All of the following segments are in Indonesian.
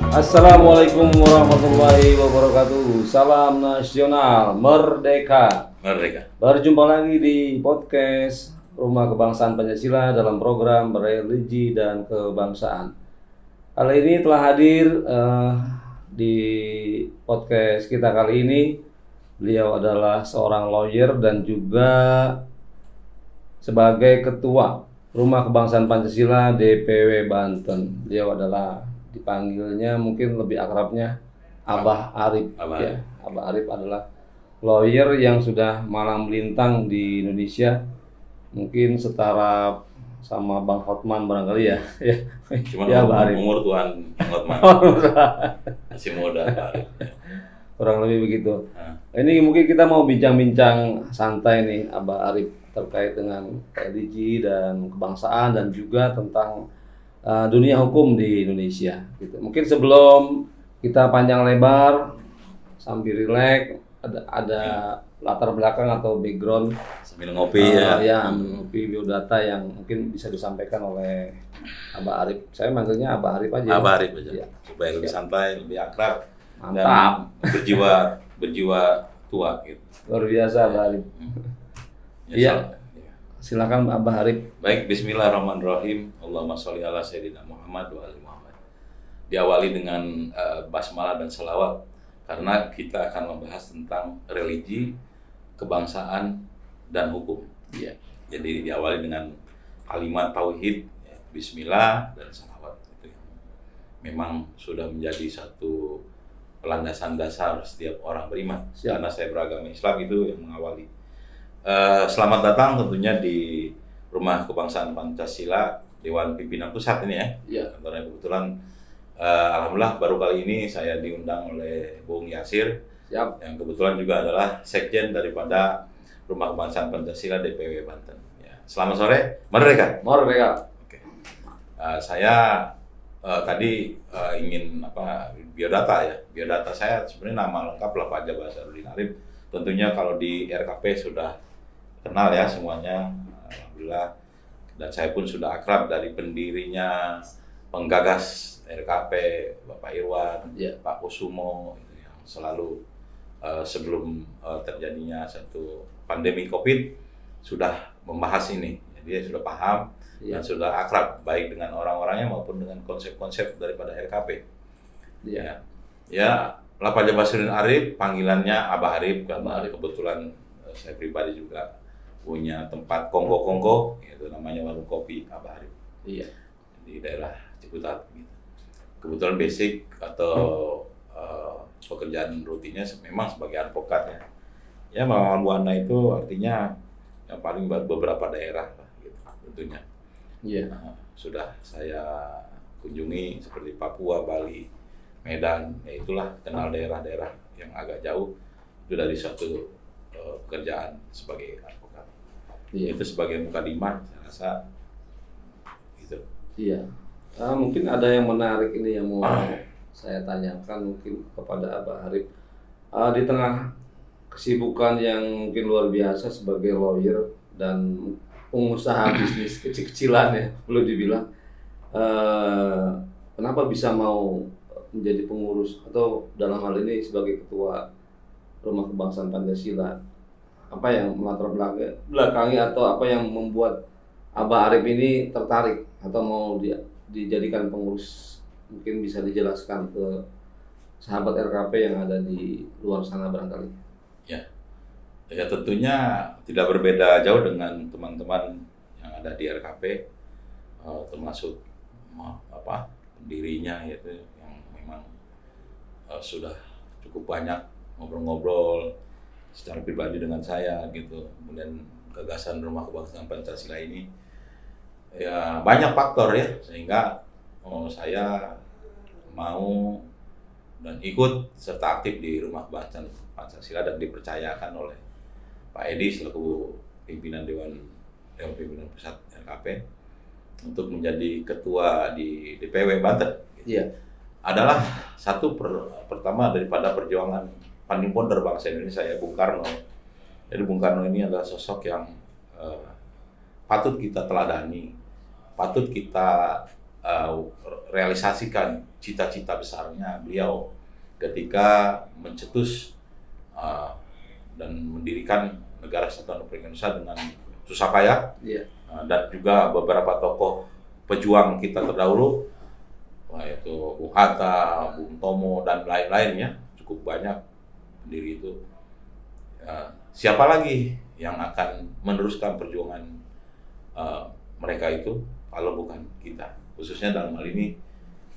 Assalamualaikum warahmatullahi wabarakatuh. Salam nasional, merdeka. Merdeka. Berjumpa lagi di podcast Rumah Kebangsaan Pancasila dalam program Religi dan Kebangsaan. Kali ini telah hadir di podcast kita kali ini. Beliau adalah seorang lawyer dan juga sebagai ketua Rumah Kebangsaan Pancasila DPW Banten. Beliau adalah dipanggilnya mungkin lebih akrabnya Abah Arif. Ya. Abah Arif adalah lawyer yang sudah malang melintang di Indonesia, mungkin setara sama Bang Hotman barangkali ya. Cuma ya, Abah Arif. umur Tuhan Hotman masih muda Pak Arif. Kurang lebih begitu. Ini mungkin kita mau bincang-bincang santai nih Abah Arif terkait dengan religi dan kebangsaan dan juga tentang dunia hukum di Indonesia gitu. Mungkin sebelum kita panjang lebar sambil rileks ada latar belakang atau background sambil ngopi ngopi biodata yang mungkin bisa disampaikan oleh Abah Arif. Saya manggilnya Abah Arif aja. Abah Arif aja. Ya. Supaya lebih santai, lebih akrab. Mantap. Dan berjiwa tua gitu. Luar biasa Abah Arif. Iya. Silakan Abah Arif. Baik, bismillahirrahmanirrahim. Allahumma sholli ala sayyidina Muhammad wa ali Muhammad. Diawali dengan basmalah dan selawat karena kita akan membahas tentang religi, kebangsaan dan hukum. Iya. Jadi diawali dengan kalimat tauhid, ya, bismillah dan selawat. Itu yang memang sudah menjadi satu landasan dasar setiap orang beriman. Siap. Karena saya beragama Islam itu yang mengawali. Selamat datang tentunya di Rumah Kebangsaan Pancasila Dewan Pimpinan Pusat ini ya. Iya. Karena kebetulan alhamdulillah baru kali ini saya diundang oleh Bung Yasir. Siap. Yang kebetulan juga adalah sekjen daripada Rumah Kebangsaan Pancasila DPW Banten. Ya. Selamat sore, merdeka. Merdeka. Oke. Saya tadi ingin biodata ya. Biodata saya sebenarnya nama lengkap lah Pak Basarudin Arif. Tentunya kalau di RKP sudah kenal ya semuanya, alhamdulillah. Dan saya pun sudah akrab dari pendirinya, penggagas RKP, Bapak Irwan, Ya. Pak Kusumo, yang selalu sebelum terjadinya satu pandemi COVID sudah membahas ini. Jadi dia sudah paham dan sudah akrab baik dengan orang-orangnya maupun dengan konsep-konsep daripada RKP. Ya, Pak Basarudin Arif, panggilannya Abah Arif karena kebetulan saya pribadi juga punya tempat kongko-kongko, yaitu namanya warung kopi Abah Arif. Iya. Di daerah Ciputat. Gitu. Kebetulan basic atau pekerjaan rutinnya memang sebagai advokat ya. Ya, melawan buana itu artinya yang paling beberapa daerah gitu, tentunya. Iya. Sudah saya kunjungi seperti Papua, Bali, Medan, ya itulah kenal daerah-daerah yang agak jauh itu dari suatu pekerjaan sebagai advokat. Iya. Itu sebagai mukadimah, saya rasa gitu. Iya. Mungkin ada yang menarik ini yang mau saya tanyakan mungkin kepada Abah Arif. Di tengah kesibukan yang mungkin luar biasa sebagai lawyer dan pengusaha bisnis kecil-kecilan ya, perlu dibilang. Kenapa bisa mau menjadi pengurus atau dalam hal ini sebagai ketua Rumah Kebangsaan Pancasila? Apa yang melatar belakangi atau apa yang membuat Abah Arif ini tertarik atau mau dijadikan pengurus? Mungkin bisa dijelaskan ke sahabat RKP yang ada di luar sana barangkali. Ya tentunya tidak berbeda jauh dengan teman-teman yang ada di RKP, termasuk pendirinya yaitu yang memang sudah cukup banyak ngobrol-ngobrol secara pribadi dengan saya gitu. Kemudian gagasan Rumah Kebangsaan Pancasila ini ya banyak faktor ya sehingga saya mau dan ikut serta aktif di Rumah Kebangsaan Pancasila dan dipercayakan oleh Pak Edi selaku pimpinan Dewan Pimpinan Pusat RKP untuk menjadi ketua di DPW Banten. Iya. Adalah satu pertama daripada perjuangan founding founder bangsa Indonesia ya Bung Karno. Jadi Bung Karno ini adalah sosok yang patut kita teladani, patut kita uh, realisasikan cita-cita besarnya beliau ketika mencetus dan mendirikan Negara Kesatuan Republik Indonesia dengan susah payah. Iya. Dan juga beberapa tokoh pejuang kita terdahulu, yaitu Bung Hatta, Bung Tomo, dan lain-lainnya, cukup banyak pendiri itu. Siapa lagi yang akan meneruskan perjuangan mereka itu kalau bukan kita? Khususnya dalam hal ini,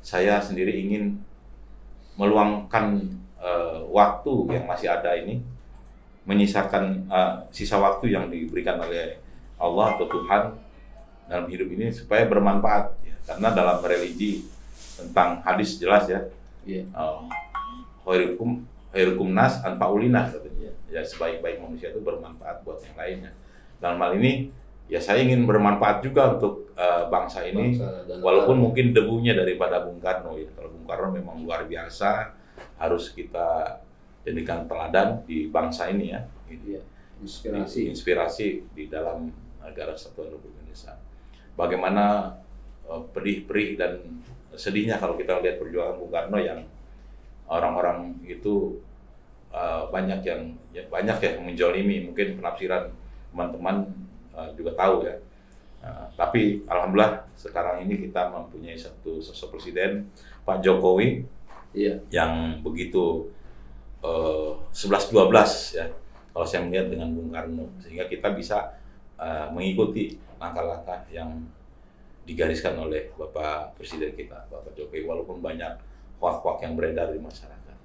saya sendiri ingin meluangkan waktu yang masih ada ini, menyisakan sisa waktu yang diberikan oleh Allah atau Tuhan dalam hidup ini supaya bermanfaat, ya. Karena dalam religi tentang hadis jelas ya, khairukum nas anfa'ulinas katanya. Ya, sebaik-baik manusia itu bermanfaat buat yang lainnya. Dalam hal ini ya saya ingin bermanfaat juga untuk bangsa ini, walaupun mungkin debunya daripada Bung Karno ya. Kalau Bung Karno memang luar biasa, harus kita jadikan teladan di bangsa ini ya. Iya. Inspirasi di dalam Negara Kesatuan Republik Indonesia. Bagaimana pedih-perih dan sedihnya kalau kita lihat perjuangan Bung Karno yang orang-orang itu banyak yang menjolimi. Mungkin penafsiran teman-teman juga tahu ya. Tapi alhamdulillah sekarang ini kita mempunyai satu sosok presiden, Pak Jokowi, yang begitu 11-12 ya. Kalau saya melihat dengan Bung Karno, sehingga kita bisa mengikuti langkah-langkah yang digariskan oleh Bapak Presiden kita, Bapak Jokowi, walaupun banyak hoak-hoak yang beredar di masyarakat.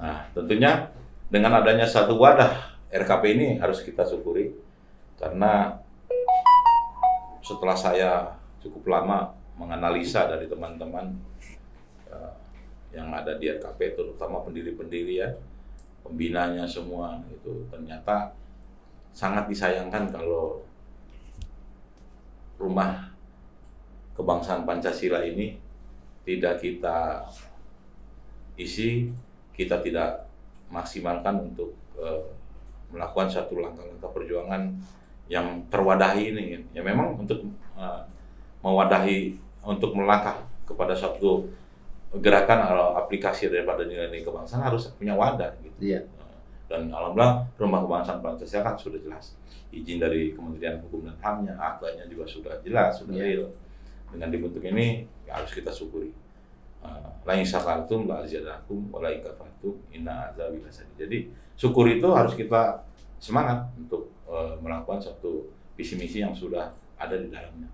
Nah, tentunya dengan adanya satu wadah RKP ini harus kita syukuri, karena setelah saya cukup lama menganalisa dari teman-teman yang ada di RKP, terutama pendiri-pendiri ya, pembinanya semua, itu ternyata sangat disayangkan kalau rumah kebangsaan Pancasila ini tidak kita isi, kita tidak maksimalkan untuk melakukan satu langkah-langkah perjuangan yang terwadahi ini. Ya memang untuk mewadahi, untuk melangkah kepada satu gerakan atau aplikasi daripada nilai-nilai kebangsaan harus punya wadah gitu. Iya. Dan alhamdulillah Rumah Kebangsaan Pancasila kan sudah jelas, izin dari Kementerian Hukum dan HAM-nya, aktanya juga sudah jelas, sudah real. Dengan dibentuk ini ya harus kita syukuri. La in syakartum la azidannakum wa la in kafartum inna azabi lasyadid. Jadi syukur itu harus kita semangat untuk melakukan satu visi misi yang sudah ada di dalamnya.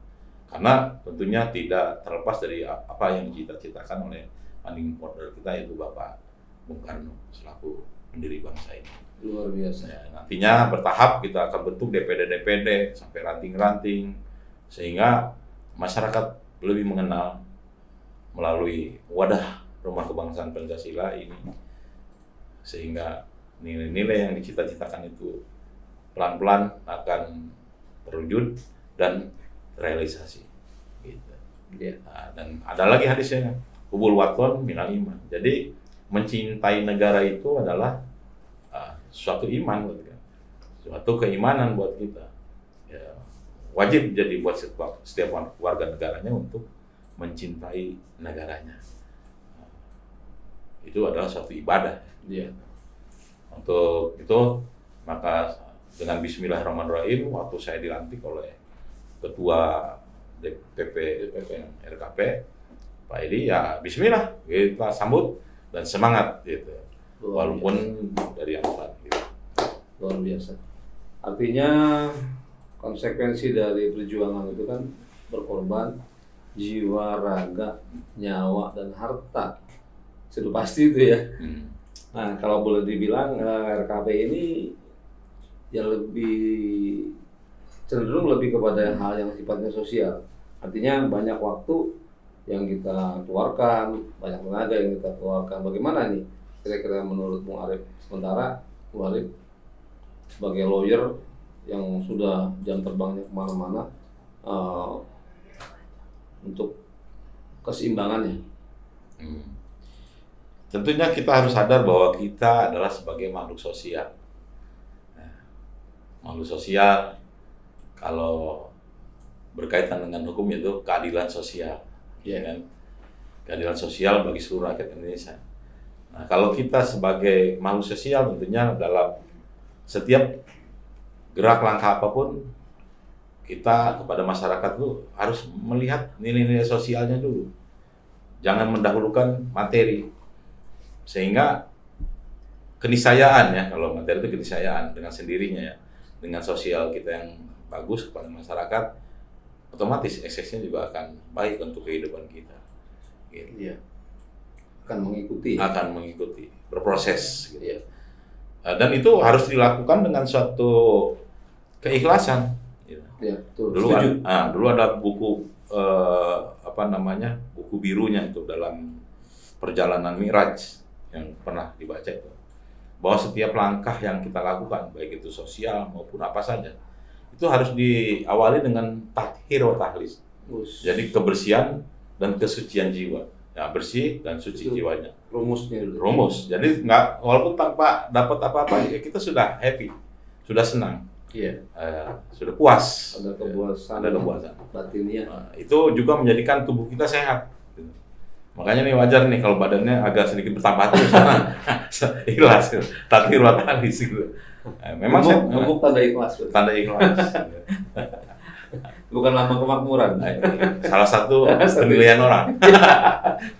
Karena tentunya tidak terlepas dari apa yang dicita-citakan oleh founding father kita, yaitu Bapak Bung Karno selaku pendiri bangsa ini. Luar biasa. Ya, nantinya bertahap kita akan bentuk DPD sampai ranting-ranting, sehingga masyarakat lebih mengenal melalui wadah Rumah Kebangsaan Pancasila ini, sehingga nilai-nilai yang dicita-citakan itu pelan-pelan akan terwujud dan realisasi. Gitu. Nah, dan ada lagi hadisnya, hubul waton minal iman. Jadi mencintai negara itu adalah suatu iman, suatu keimanan buat kita. Ya, wajib jadi buat setiap warga negaranya untuk mencintai negaranya. Itu adalah suatu ibadah. Iya. Untuk itu maka dengan Bismillahirrahmanirrahim, waktu saya dilantik oleh Ketua DPP RKP Pak Edi, ya Bismillah kita sambut dan semangat gitu. Walaupun dari atas gitu. Luar biasa. Artinya konsekuensi dari perjuangan itu kan berkorban jiwa, raga, nyawa, dan harta. Sudah pasti itu ya. Nah, kalau boleh dibilang RKP ini ya lebih cenderung lebih kepada hal yang sifatnya sosial. Artinya banyak waktu yang kita keluarkan, banyak tenaga yang kita keluarkan. Bagaimana nih kira-kira menurut Bung Arif? Sementara Bung Arif sebagai lawyer yang sudah jam terbangnya kemana-mana, untuk keseimbangannya. Tentunya kita harus sadar bahwa kita adalah sebagai makhluk sosial. Makhluk sosial kalau berkaitan dengan hukum itu keadilan sosial. ya kan? Keadilan sosial bagi seluruh rakyat Indonesia. Nah, kalau kita sebagai makhluk sosial tentunya dalam setiap gerak langkah apapun kita kepada masyarakat tuh harus melihat nilai-nilai sosialnya dulu. Jangan mendahulukan materi. Sehingga keniscayaan ya, kalau materi itu keniscayaan dengan sendirinya ya. Dengan sosial kita yang bagus kepada masyarakat, otomatis eksesnya juga akan baik untuk kehidupan kita. Gitu. Iya. Akan mengikuti. Akan mengikuti, berproses. Gitu. Ya. Dan itu harus dilakukan dengan suatu keikhlasan. Gitu. Ya, betul. Dulu ada buku buku birunya itu dalam perjalanan Mi'raj yang pernah dibaca itu. Bahwa setiap langkah yang kita lakukan, baik itu sosial maupun apa saja, itu harus diawali dengan tathir wa tahlis. Jadi kebersihan dan kesucian jiwa. Ya, bersih dan suci itu jiwanya. Rumusnya dulu. Rumus. Jadi walaupun tanpa dapat apa-apa, ya kita sudah happy, sudah senang. Iya. Sudah puas. Ada kepuasan. Ada kepuasan. Batinnya. Itu juga menjadikan tubuh kita sehat. Makanya nih wajar nih kalau badannya agak sedikit bertambah terus karena ikhlas, tathir wa tahlis gitu. Memang Gemuk tanda ikhlas. Tanda ikhlas. Bukan lambang kemakmuran. Salah satu penilaian orang.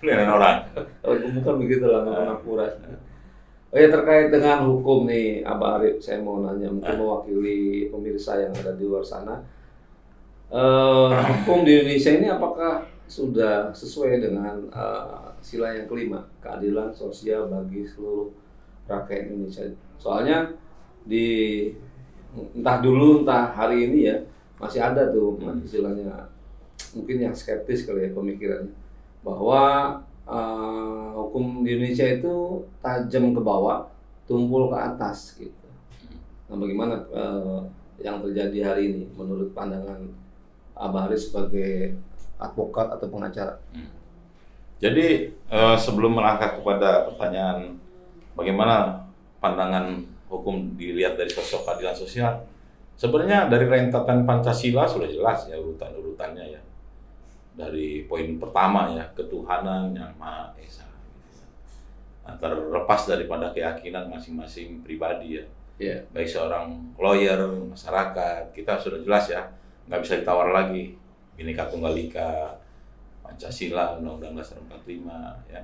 Penilaian orang. Kalau gemuk kan begitu lambang kemakmuran. Oh ya, terkait dengan hukum nih, Abah Arif, saya mau nanya, mungkin mewakili pemirsa yang ada di luar sana. Hukum di Indonesia ini apakah sudah sesuai dengan sila yang kelima, keadilan sosial bagi seluruh rakyat Indonesia? Soalnya entah dulu entah hari ini ya, masih ada tuh istilahnya, mungkin yang skeptis kali ya pemikirannya, bahwa hukum di Indonesia itu tajam ke bawah, tumpul ke atas gitu. Nah, bagaimana yang terjadi hari ini menurut pandangan Abah Haris sebagai advokat atau pengacara? Jadi sebelum melangkah kepada pertanyaan bagaimana pandangan hukum dilihat dari sosok keadilan sosial, sebenarnya dari rentetan Pancasila sudah jelas ya urutan-urutannya ya. Dari poin pertama ya, ketuhanan yang Maha Esa. Nah, terlepas daripada keyakinan masing-masing pribadi ya. Yeah. Baik seorang lawyer, masyarakat, kita sudah jelas ya, nggak bisa ditawar lagi. Bhinneka Tunggal Ika, Pancasila, Undang-Undang Dasar 45, ya.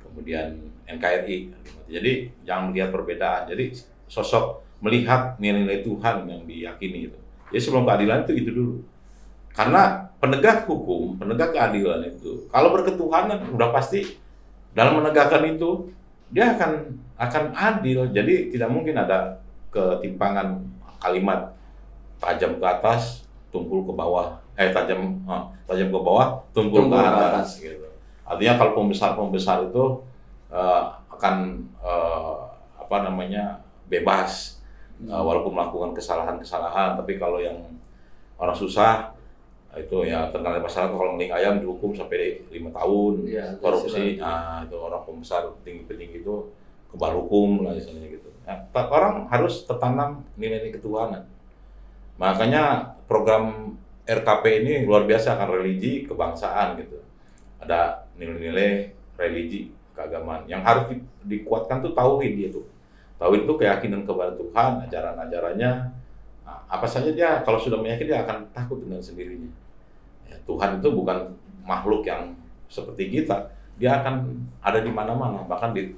Kemudian NKRI. Jadi jangan melihat perbedaan. Jadi sosok melihat nilai-nilai Tuhan yang diyakini itu. Jadi sebelum keadilan itu dulu. Karena penegak hukum, penegak keadilan itu, kalau berketuhanan udah pasti dalam menegakkan itu dia akan adil. Jadi tidak mungkin ada ketimpangan kalimat tajam ke atas, tumpul ke bawah. Tajam ke bawah, tumpul ke atas gitu. Artinya kalau pembesar itu akan bebas walaupun melakukan kesalahan, tapi kalau yang orang susah itu ya terkena masyarakat, kalau mending ayam dihukum sampai 5 tahun ya, korupsi. Itu orang pembesar tinggi-tinggi itu kebal hukum lah misalnya gitu. Nah, orang harus tertanam nilai-nilai ketuhanan. Makanya program RKP ini luar biasa, akan religi kebangsaan gitu. Ada nilai-nilai religi keagamaan yang harus dikuatkan tuh tauhid dia tuh. Tauhid itu keyakinan kepada Tuhan, ajaran-ajarannya. Nah, apa saja dia kalau sudah meyakini dia akan takut dengan sendirinya. Ya, Tuhan itu bukan makhluk yang seperti kita. Dia akan ada di mana-mana, bahkan di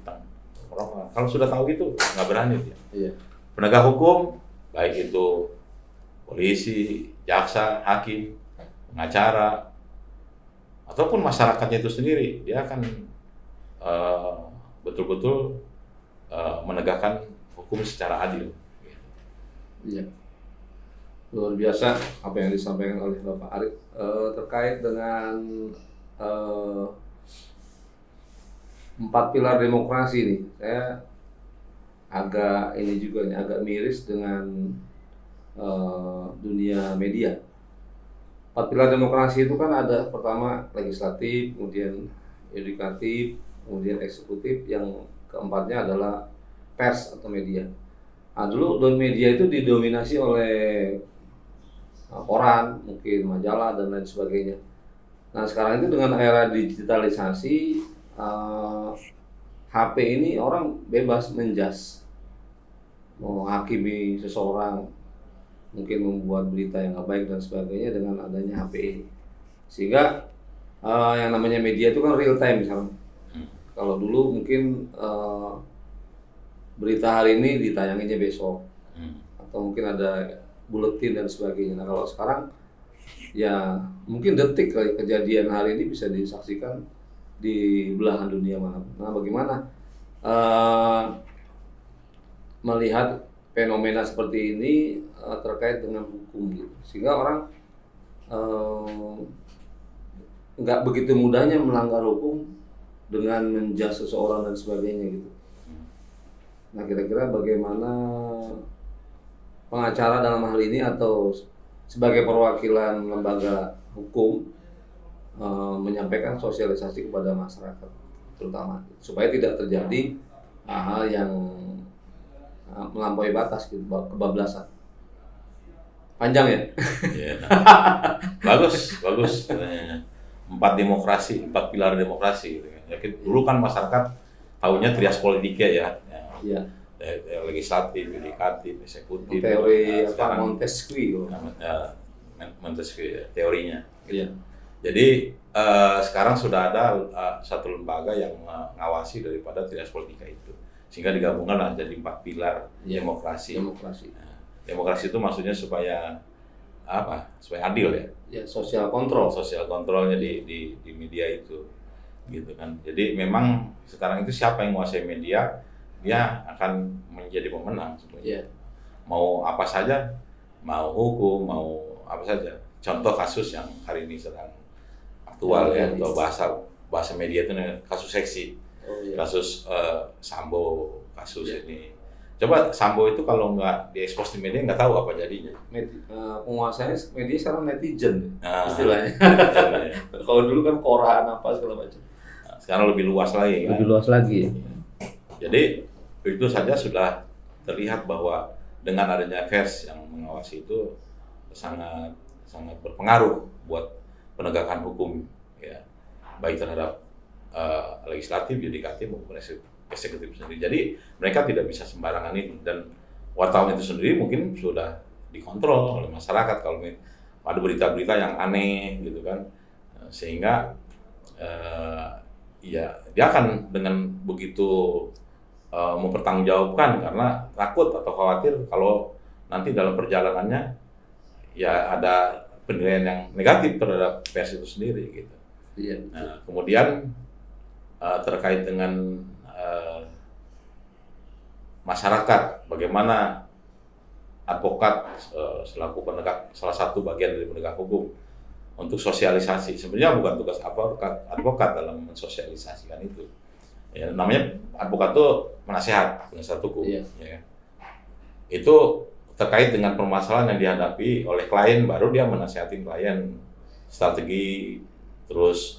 orang. Kalau sudah tahu itu nggak berani dia. Iya. Penegak hukum baik itu polisi, jaksa, hakim, pengacara, ataupun masyarakatnya itu sendiri, dia akan betul-betul menegakkan hukum secara adil. Iya. Luar biasa apa yang disampaikan oleh Bapak Arif terkait dengan 4 pilar demokrasi nih. Saya agak miris dengan dunia media. 4 pilar demokrasi itu kan ada pertama legislatif, kemudian yudikatif, kemudian eksekutif, yang keempatnya adalah pers atau media. Nah, dulu media itu didominasi oleh koran, mungkin majalah dan lain sebagainya. Nah sekarang itu dengan era digitalisasi, HP ini orang bebas menjas, mau hakimi seseorang, mungkin membuat berita yang nggak baik dan sebagainya dengan adanya HP. Sehingga yang namanya media itu kan real time misalnya. Kalau dulu mungkin berita hari ini ditayanginya besok, atau mungkin ada buletin dan sebagainya. Nah kalau sekarang ya mungkin detik kali kejadian hari ini bisa disaksikan di belahan dunia manapun. Nah bagaimana melihat fenomena seperti ini terkait dengan hukum gitu, sehingga orang nggak begitu mudahnya melanggar hukum dengan menjas seseorang dan sebagainya gitu. Nah kira-kira bagaimana pengacara dalam hal ini atau sebagai perwakilan lembaga hukum menyampaikan sosialisasi kepada masyarakat terutama supaya tidak terjadi hal yang melampaui batas gitu, kebablasan. Panjang ya? Ya, bagus. 4 pilar demokrasi. Ya, dulu kan masyarakat tahunya trias politika ya. Iya. Legislatif, yudikatif, eksekutif. Teori Montesquieu. Montesquieu ya, teorinya. Iya. Jadi sekarang sudah ada satu lembaga yang mengawasi daripada trias politika itu, sehingga digabungkan jadi 4 pilar demokrasi. Nah, demokrasi itu maksudnya supaya apa? Supaya adil ya. Ya, sosial kontrol. Sosial kontrolnya di media itu, gitu kan. Jadi memang sekarang itu siapa yang menguasai media, dia akan menjadi pemenang sebenarnya. Mau apa saja, mau hukum, mau apa saja. Contoh kasus yang hari ini sedang aktual ya, atau bahasa media itu kasus seksi, kasus Sambo, kasus ini. Coba Sambo itu kalau nggak diekspos di media nggak tahu apa jadinya. Penguasanya media sekarang netizen, istilahnya. Ya. Kalau dulu kan koran apa segala macam. Sekarang lebih luas lagi. Lebih luas lagi. Jadi itu saja sudah terlihat bahwa dengan adanya pers yang mengawasi itu sangat berpengaruh buat penegakan hukum ya, baik terhadap legislatif, yudikatif maupun eksekutif sendiri. Jadi mereka tidak bisa sembarangan ini, dan wartawan itu sendiri mungkin sudah dikontrol oleh masyarakat kalau ada berita-berita yang aneh gitu kan, sehingga ya dia akan dengan begitu mempertanggungjawabkan karena takut atau khawatir kalau nanti dalam perjalanannya ya ada penilaian yang negatif terhadap pers itu sendiri gitu. Iya. Nah, kemudian terkait dengan masyarakat, bagaimana advokat selaku penegak, salah satu bagian dari penegak hukum untuk sosialisasi. Sebenarnya bukan tugas advokat dalam mensosialisasikan itu. Ya, namanya advokat itu penasehat hukum. Iya. Ya. Itu terkait dengan permasalahan yang dihadapi oleh klien, baru dia menasihatin klien strategi, terus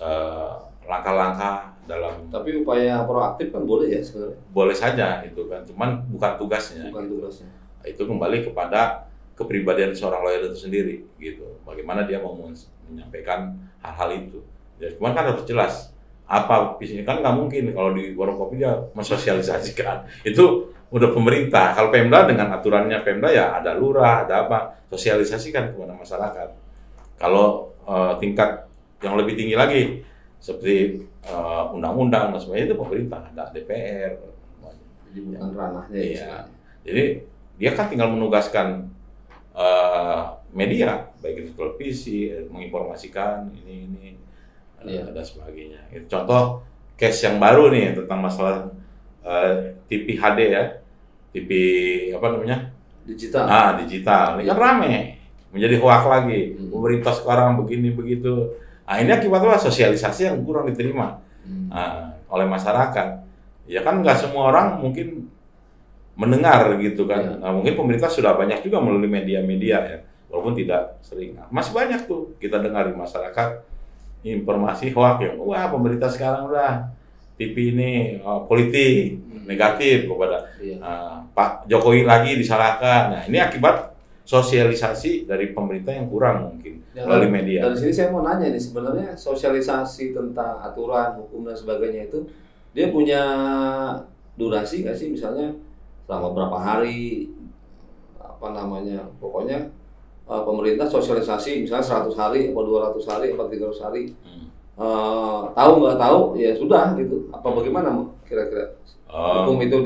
langkah-langkah dalam. Tapi upaya proaktif kan boleh ya sebenarnya? Boleh saja itu kan, cuman bukan tugasnya. Bukan gitu. tugasnya. Itu kembali kepada kepribadian seorang lawyer itu sendiri gitu. Bagaimana dia mau menyampaikan hal-hal itu. Ya, cuman kan harus jelas apa visinya, kan nggak mungkin kalau di warung kopi dia mensosialisasikan. Itu udah pemerintah. Kalau Pemda dengan aturannya Pemda ya ada lurah, ada apa, sosialisasikan kepada masyarakat. Kalau tingkat yang lebih tinggi lagi seperti undang-undang dan sebagainya itu pemerintah, ada DPR. Jadi bukan ranahnya ya. Jadi dia kan tinggal menugaskan media, baik itu televisi, menginformasikan ini dan sebagainya. Contoh case yang baru nih tentang masalah TV HD ya, TV apa namanya? Digital. Digital. Ini kan rame, menjadi hoak lagi. Pemerintah sekarang begini begitu. Nah, ini akibatnya sosialisasi yang kurang diterima oleh masyarakat. Ya kan nggak semua orang mungkin mendengar gitu kan. Nah, mungkin pemerintah sudah banyak juga melalui media-media ya, walaupun tidak sering. Masih banyak tuh kita dengar di masyarakat informasi hoak yang wah pemerintah sekarang udah TV ini politik negatif kepada Pak Jokowi lagi disalahkan. Nah, ini akibat sosialisasi dari pemerintah yang kurang mungkin Ya, melalui media. dari sini saya mau nanya nih, sebenarnya sosialisasi tentang aturan, hukum dan sebagainya itu dia punya durasi nggak sih, misalnya selama berapa hari, apa namanya, pokoknya pemerintah sosialisasi misalnya 100 hari, atau 200 hari, atau 300 hari, tahu nggak tahu ya sudah gitu, apa bagaimana kira-kira hukum itu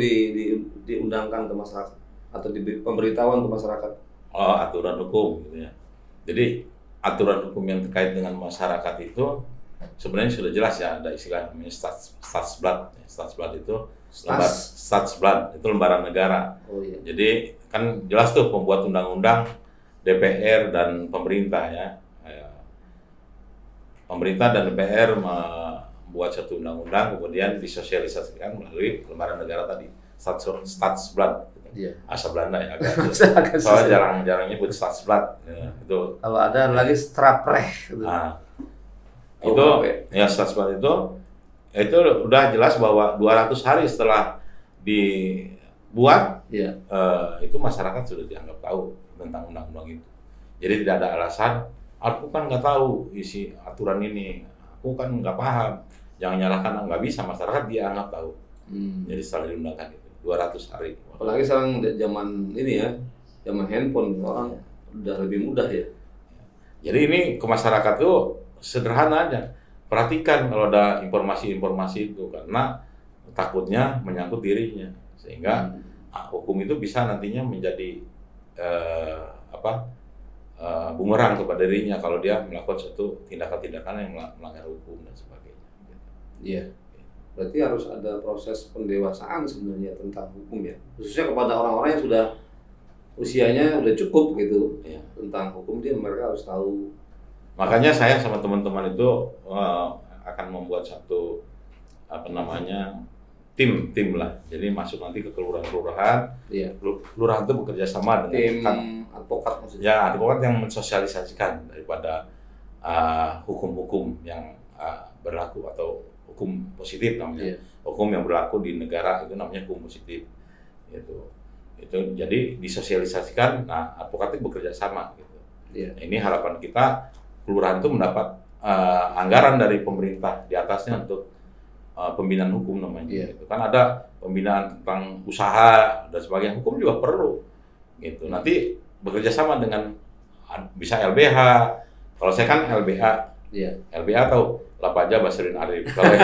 diundangkan ke masyarakat atau di pemberitahuan ke masyarakat? Aturan hukum gitu ya. Jadi aturan hukum yang terkait dengan masyarakat itu sebenarnya sudah jelas ya, ada istilah namanya Statsblad. Statsblad itu Statsblad itu lembaran negara. Oh, iya. Jadi kan jelas tuh pembuat undang-undang DPR dan pemerintah ya. Pemerintah dan DPR membuat satu undang-undang kemudian disosialisasikan melalui lembaran negara tadi, Statsblad. Iya. Asal Belanda ya, soalnya jarang nyebut Statsblad ya, itu. Kalau ada lagi Strafrecht gitu. Itu ya Statsblad itu udah jelas bahwa 200 hari setelah dibuat itu masyarakat sudah dianggap tahu tentang undang-undang itu. Jadi tidak ada alasan aku kan nggak tahu isi aturan ini, aku kan nggak paham, jangan nyalahkan, nggak bisa, masyarakat dia anggap tahu. Jadi setelah diundangkan itu 200 hari. Apalagi sekarang zaman ini ya, zaman handphone, orang udah lebih mudah ya. Jadi ini ke masyarakat tuh sederhana aja. Perhatikan kalau ada informasi-informasi itu, karena takutnya menyangkut dirinya, sehingga hukum itu bisa nantinya menjadi bumerang kepada dirinya kalau dia melakukan suatu tindakan-tindakan yang melanggar hukum dan sebagainya. Iya. Berarti harus ada proses pendewasaan sebenarnya tentang hukum ya, khususnya kepada orang-orang yang sudah usianya udah cukup gitu ya, tentang hukum mereka harus tahu. Makanya saya sama teman-teman itu akan membuat satu tim lah. Jadi masuk nanti ke kelurahan-kelurahan. Iya. Kelurahan itu bekerja sama dengan tim advokat maksudnya. Ya, advokat yang mensosialisasikan daripada hukum-hukum yang berlaku atau hukum positif namanya. Iya. Hukum yang berlaku di negara itu namanya hukum positif. Itu jadi disosialisasikan. Nah, advokat itu bekerja sama gitu. Iya. Nah, ini harapan kita kelurahan itu mendapat anggaran dari pemerintah di atasnya untuk pembinaan hukum namanya. Iya. Gitu. Kan ada pembinaan tentang usaha dan sebagainya, hukum juga perlu gitu. Nanti bekerja sama dengan bisa LBH. Kalau saya kan LBH. Iya. LBH tahu Lapaja Basrin Arif. Kalau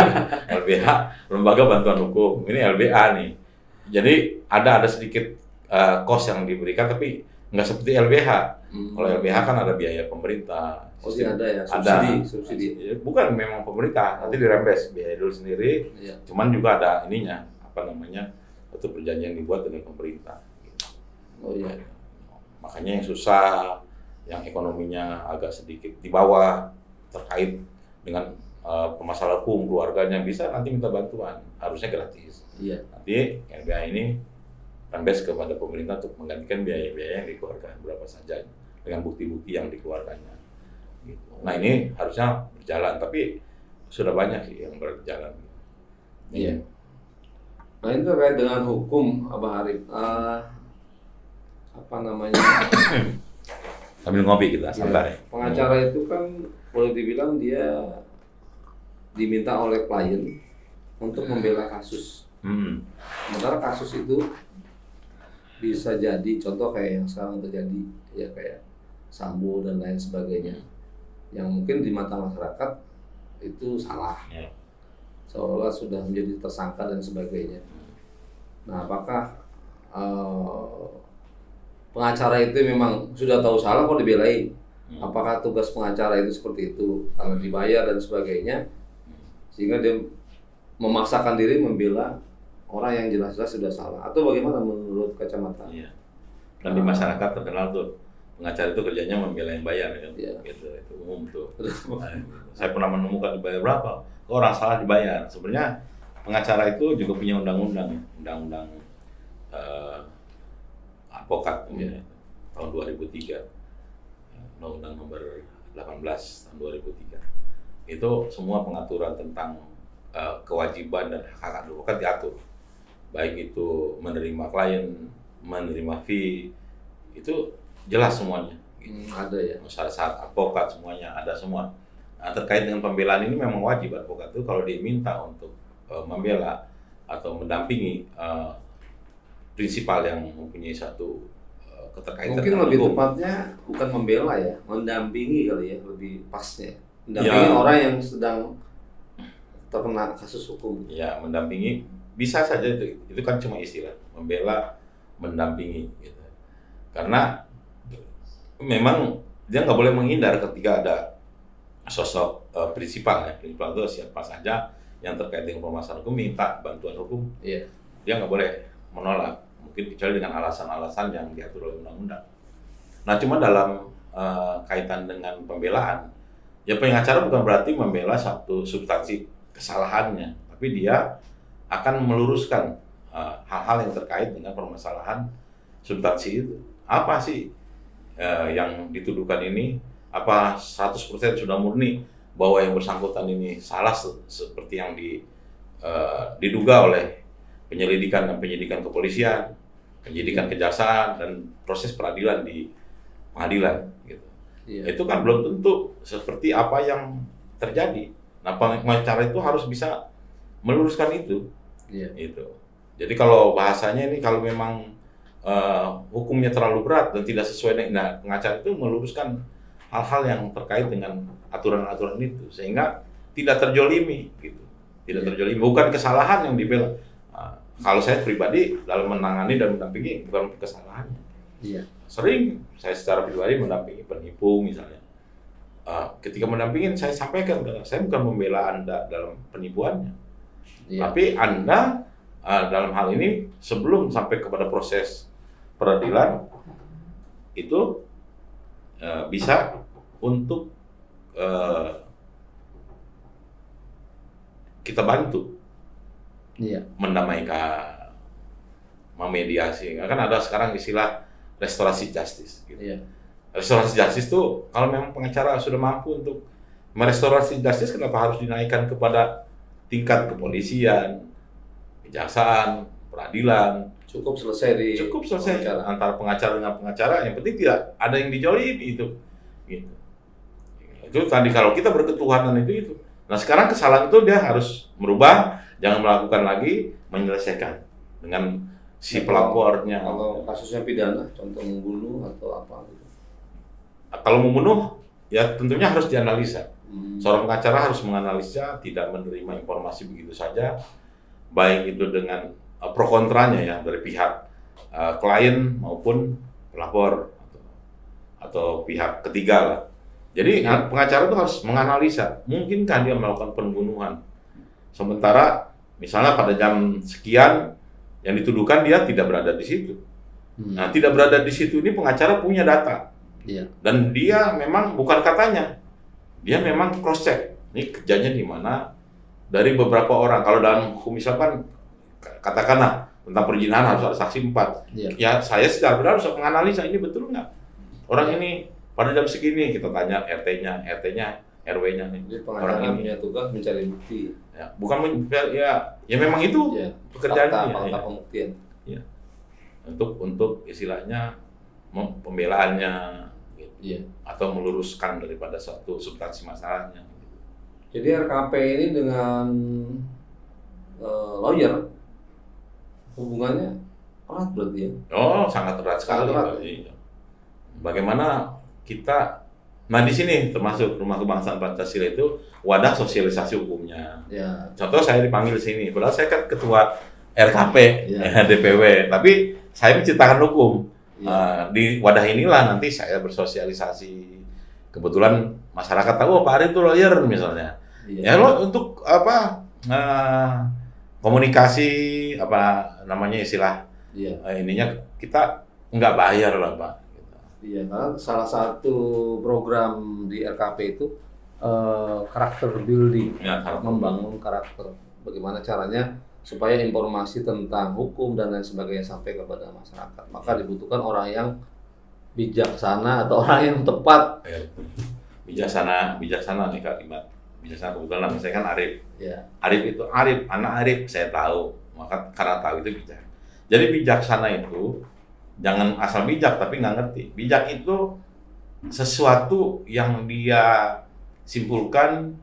LBH Lembaga Bantuan Hukum, ini LBA nih. Jadi ada sedikit cost yang diberikan, tapi nggak seperti LBH. Kalau LBH kan ada biaya pemerintah. Ada ya, subsidi. Bukan memang pemerintah, nanti dirembes biaya dulu sendiri. Iya. Cuman juga ada ininya, satu perjanjian dibuat dengan pemerintah. Oh iya. Makanya yang susah, yang ekonominya agak sedikit di bawah terkait dengan permasalahan hukum keluarganya, bisa nanti minta bantuan, harusnya gratis. Iya. Nanti LBH ini rembes kepada pemerintah untuk menggantikan biaya-biaya yang dikeluarkan berapa saja dengan bukti-bukti yang dikeluarkannya. Gitu. Nah, ini harusnya berjalan, tapi sudah banyak sih yang berjalan. Iya. Nah, itu terkait dengan hukum, Abah Arif. Sambil ngopi kita, santai. Pengacara itu kan boleh dibilang dia diminta oleh klien untuk membela kasus. Sementara kasus itu bisa jadi contoh kayak yang sekarang terjadi, ya kayak Sambo dan lain sebagainya, yang mungkin di mata masyarakat itu salah, seolah sudah menjadi tersangka dan sebagainya. Nah, apakah pengacara itu memang sudah tahu salah kok dibelain? Apakah tugas pengacara itu seperti itu, karena dibayar dan sebagainya, sehingga dia memaksakan diri membela orang yang jelas-jelas sudah salah, atau bagaimana menurut kacamata? Iya. Dan di masyarakat terkenal tuh pengacara itu kerjanya membela yang bayar kan, iya. Gitu, itu umum tuh. Nah, saya pernah menemukan dibayar berapa, kok orang salah dibayar. Sebenarnya pengacara itu juga punya undang-undang advokat tahun 2003, undang-undang nomor 18 tahun 2003. Itu semua pengaturan tentang kewajiban dan hak advokat diatur. Baik itu menerima klien, menerima fee, itu jelas semuanya. Ada ya. Syarat advokat semuanya ada semua. Nah, terkait dengan pembelaan ini memang wajib advokat itu kalau diminta untuk membela atau mendampingi prinsipal yang mempunyai satu keterkaitan. Mungkin lebih tepatnya bukan membela ya, mendampingi kali ya, lebih pasnya. Mendampingi orang yang sedang terkena kasus hukum. Ya, mendampingi bisa saja itu kan cuma istilah, membela, mendampingi gitu. Karena memang dia nggak boleh menghindar ketika ada sosok prinsipal ya. Prinsipal itu siapa saja yang terkait dengan permasalahan hukum minta bantuan hukum. Iya. Dia nggak boleh menolak, mungkin kecuali dengan alasan-alasan yang diatur oleh undang-undang. Nah, cuma dalam kaitan dengan pembelaan, ya pengacara bukan berarti membela satu substansi kesalahannya, tapi dia akan meluruskan hal-hal yang terkait dengan permasalahan substansi itu. Apa sih yang dituduhkan ini? Apa 100% sudah murni bahwa yang bersangkutan ini salah seperti yang diduga oleh penyelidikan dan penyidikan kepolisian, penyidikan kejaksaan, dan proses peradilan di pengadilan gitu. Iya. Itu kan belum tentu seperti apa yang terjadi. Nah, pengacara itu harus bisa meluruskan itu. Iya. Itu. Jadi kalau bahasanya ini kalau memang hukumnya terlalu berat dan tidak sesuai dengan pengacara itu meluruskan hal-hal yang terkait dengan aturan-aturan itu sehingga tidak terjolimi gitu. Tidak terjolimi, bukan kesalahan yang dibela. Kalau saya pribadi dalam menangani dan mendampingi bukan kesalahannya. Iya. Sering saya secara pribadi mendampingi penipu misalnya. Ketika mendampingin saya sampaikan, saya bukan membela Anda dalam penipuannya. Iya. Tapi Anda dalam hal ini sebelum sampai kepada proses peradilan itu bisa untuk kita bantu. Iya. Mendamaikan, memediasi. Kan ada sekarang istilah restorasi justice. Gitu. Iya. Restorasi justice itu kalau memang pengacara sudah mampu untuk merestorasi justice, kenapa harus dinaikkan kepada tingkat kepolisian, kejaksaan, peradilan? Cukup selesai antara pengacara dengan pengacara. Yang penting tidak ada yang dijolimi itu. Gitu. Itu tadi kalau kita berketuhanan itu. Nah sekarang kesalahan itu dia harus merubah, jangan melakukan lagi, menyelesaikan dengan si pelapornya. Kalau kasusnya pidana, contoh membunuh atau apa gitu. Kalau membunuh, ya tentunya harus dianalisa. Seorang pengacara harus menganalisa, tidak menerima informasi begitu saja, baik itu dengan pro kontranya ya dari pihak klien maupun pelapor atau pihak ketiga lah. Jadi pengacara itu harus menganalisa, mungkinkah dia melakukan pembunuhan? Sementara misalnya pada jam sekian yang dituduhkan dia tidak berada di situ. Nah, tidak berada di situ ini pengacara punya data. Iya. Dan dia memang bukan katanya. Dia memang cross check. Ini kerjanya di mana dari beberapa orang. Kalau dalam hukum misalkan katakanlah tentang perzinahan harus ada saksi 4. Iya. Ya, saya secara benar harus menganalisa ini betul nggak? Orang ini pada jam segini kita tanya RT-nya, RW-nya nih. Jadi pengacara orang ini punya tugas mencari bukti. Ya, bukan ya memang itu ya, pekerjaannya. Fakta pembuktian. Ya. Untuk istilahnya pembelaannya gitu. Ya. Atau meluruskan daripada satu substansi masalahnya. Jadi RKP ini dengan lawyer hubungannya erat berarti ya? Oh, sangat erat sekali. Bagaimana kita, nah di sini termasuk Rumah Kebangsaan Pancasila itu wadah sosialisasi hukumnya. Ya. Contoh saya dipanggil sini, padahal saya kan ketua RKP, ya. DPW, tapi saya menciptakan hukum. Ya. Di wadah inilah nanti saya bersosialisasi. Kebetulan masyarakat tahu Pak Ari itu lawyer misalnya. Ya lo untuk apa komunikasi apa namanya istilah ininya kita nggak bayar lah Pak. Iya, karena salah satu program di RKP itu karakter building, membangun karakter. Bagaimana caranya supaya informasi tentang hukum dan lain sebagainya sampai kepada masyarakat. Maka dibutuhkan orang yang bijaksana atau orang yang tepat. Bijaksana nih kalimat. Bijaksana kebetulan nama saya kan Arif. Ya. Arif, anak Arif saya tahu. Maka karena tahu itu bijak. Jadi bijaksana itu jangan asal bijak tapi nggak ngerti. Bijak itu sesuatu yang dia simpulkan,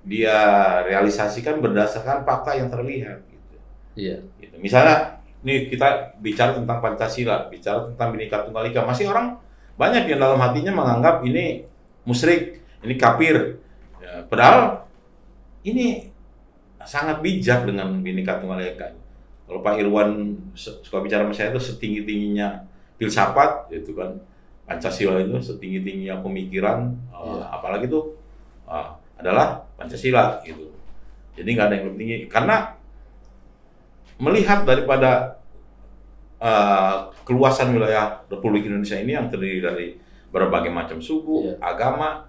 dia realisasikan berdasarkan fakta yang terlihat. Gitu. Iya. Gitu. Misalnya, nih kita bicara tentang Pancasila, bicara tentang Bhinneka Tunggal Ika, masih orang banyak yang dalam hatinya menganggap ini musyrik, ini kafir. Ya, padahal ini sangat bijak dengan Bhinneka Tunggal Ika. Kalau Pak Irwan suka bicara sama saya itu setinggi-tingginya filsafat, gitu kan. Pancasila itu setinggi-tingginya pemikiran, apalagi itu adalah Pancasila gitu. Jadi nggak ada yang lebih tinggi. Karena melihat daripada keluasan wilayah Republik Indonesia ini yang terdiri dari berbagai macam suku, agama,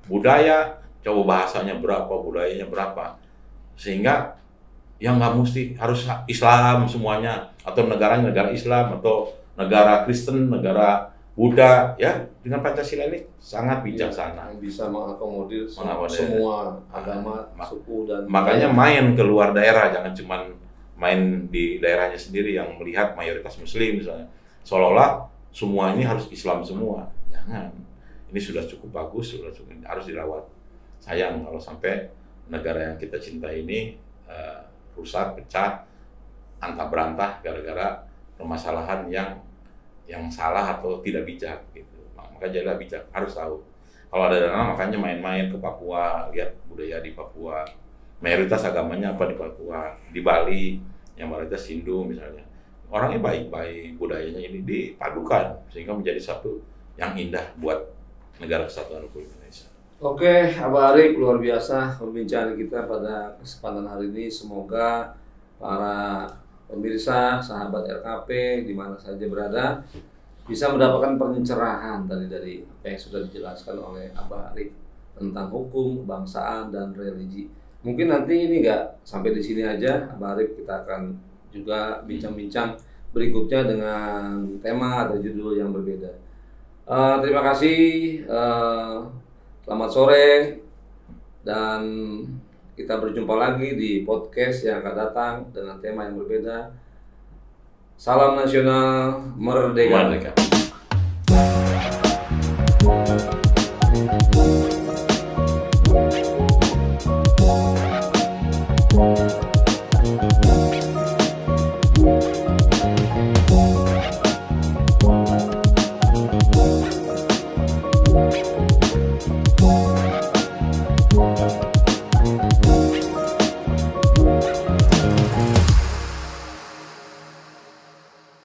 budaya, coba bahasanya berapa, budayanya berapa, sehingga yang nggak mesti harus Islam semuanya, atau negaranya negara Islam, atau negara Kristen, negara Buddha, ya dengan Pancasila ini sangat bijaksana. Yang bisa mengakomodir semua agama, suku dan makanya main ke luar daerah, jangan cuman main di daerahnya sendiri yang melihat mayoritas Muslim misalnya, seolah-olah semua ini harus Islam semua. Jangan, ini sudah cukup bagus, sudah cukup, harus dirawat. Sayang kalau sampai negara yang kita cintai ini rusak, pecah, antah berantah gara-gara permasalahan yang salah atau tidak bijak gitu. Maka jadilah bijak, harus tahu. Kalau ada dana makanya main-main ke Papua, lihat budaya di Papua. Mayoritas agamanya apa di Papua, di Bali yang mayoritas Hindu misalnya. Orangnya baik-baik, budayanya ini dipadukan sehingga menjadi satu yang indah buat negara kesatuan Republik Indonesia. Oke, Abah Arif, luar biasa pembicaraan kita pada kesempatan hari ini. Semoga para pemirsa, sahabat RKP di mana saja berada bisa mendapatkan pencerahan dari apa yang sudah dijelaskan oleh Abah Arif tentang hukum, kebangsaan, dan religi. Mungkin nanti ini nggak sampai di sini aja, Abah Arif, kita akan juga bincang-bincang berikutnya dengan tema atau judul yang berbeda. Terima kasih, selamat sore, dan kita berjumpa lagi di podcast yang akan datang dengan tema yang berbeda. Salam nasional, merdeka.